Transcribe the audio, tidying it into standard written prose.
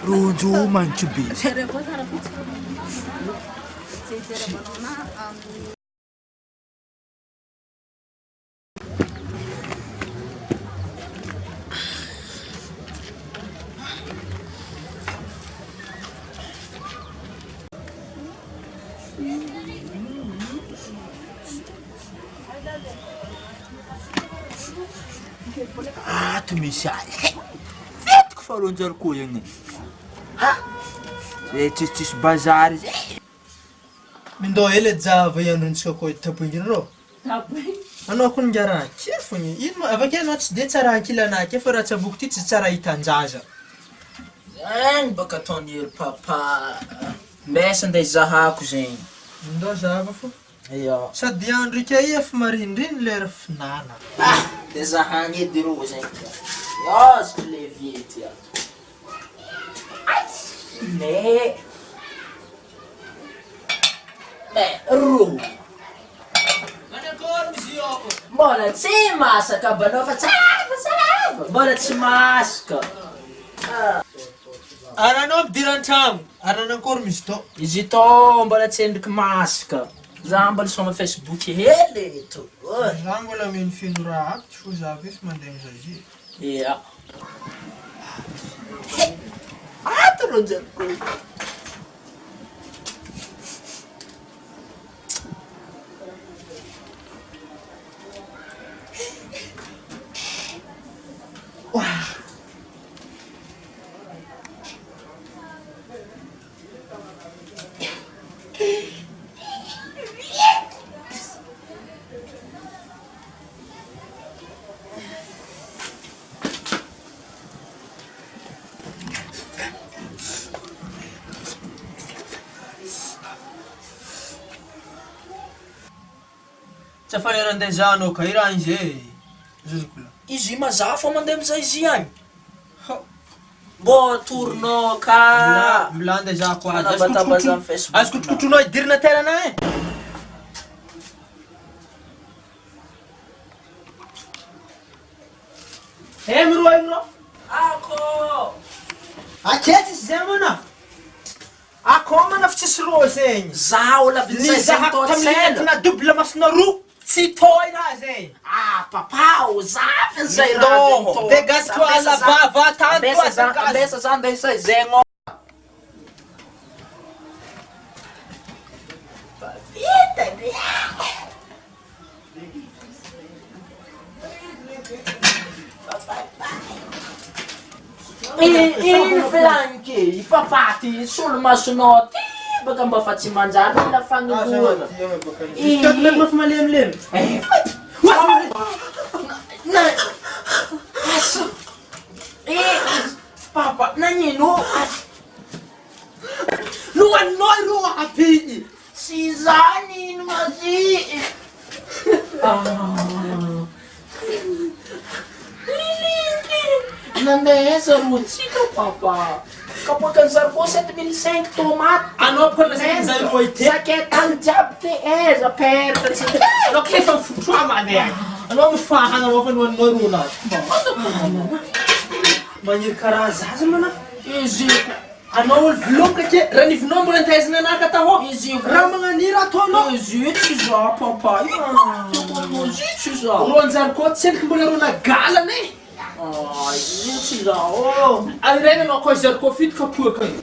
Rojo mancho be. Ah, tu misy ay. Fetiko faronjary ko igny. Ha? Tsisy bazary zay. Mindao hely java iandrontsika koa tapoinginy rô. Anao koa ngara ke fogny. Ino avake anao tsy de tsara ankilana ke fa raha tsaboky ty tsy tsara hitan-jaza. Zany baka ataony ery papa. Mbesa andeha izahako zegny. Mindao zava fô. Iya. Sady andro ika efa marindriny lera finana. Ah, de zahagny edy rô zegny. Yazoko le viety ato. Mais ro mbola tsy masaka banao fa tsara mbola tsy masaka. Aranao ampidiry an-tragno. Aran'akory misy tô? Izy tô mbola tsy endriky masaka. Za mbola soma Facebook hely eto. Za mbola mino feno raha aby tsy fô zava efa mandeha mizazy. Ia. Ato rô jeriko. Tsy afanera andeha za anao ka, i raha izy e. Zozikola. Izy mazava fa mandeha amizay izy agny. Mbô torinao ka. Mila andeha za koa azy. Anabatabazany amin'ny Facebook. Azo kotrokotronao idirina terana e. Emiro emiro. Ako! Aketo izy zay mana. Ako mana fa tsisy rô zegny. Za ola vintsay zegny tô tsela. Na double masina roa. Tsy toy raha zay. Ah, papa, o zafy zay raha zegny tô. De gasto ala bava tanto. Ambesa za andeha isay zegny. Iny flanky, i papa ty solomasonao ty baka mba fa tsy manjary mila fagnodoana. Iny mafy malemilemy. Papa, nanino? Lohanao rô happy. Si zany ino mazy. Nandesa rotsika papa. Kapag ang sarko 7,500 tomat. Ano pa na sa mo ite? Sakit ang job te sa perta. Ano kaya sa futrama na yan? Ano ang fahan mo pa naman mo runa? Manyir karazaza mo na? Easy. Ano vlog ka che? Ranivno mo lang tayo sa nakataho? Easy. Ramang nira to no? Easy. Siya papa. Easy siya. Uruan sarko sen mo na runa gala na eh. Ay, easy siya. Oh. Ang rin ang ako sarko fit ka po kayo.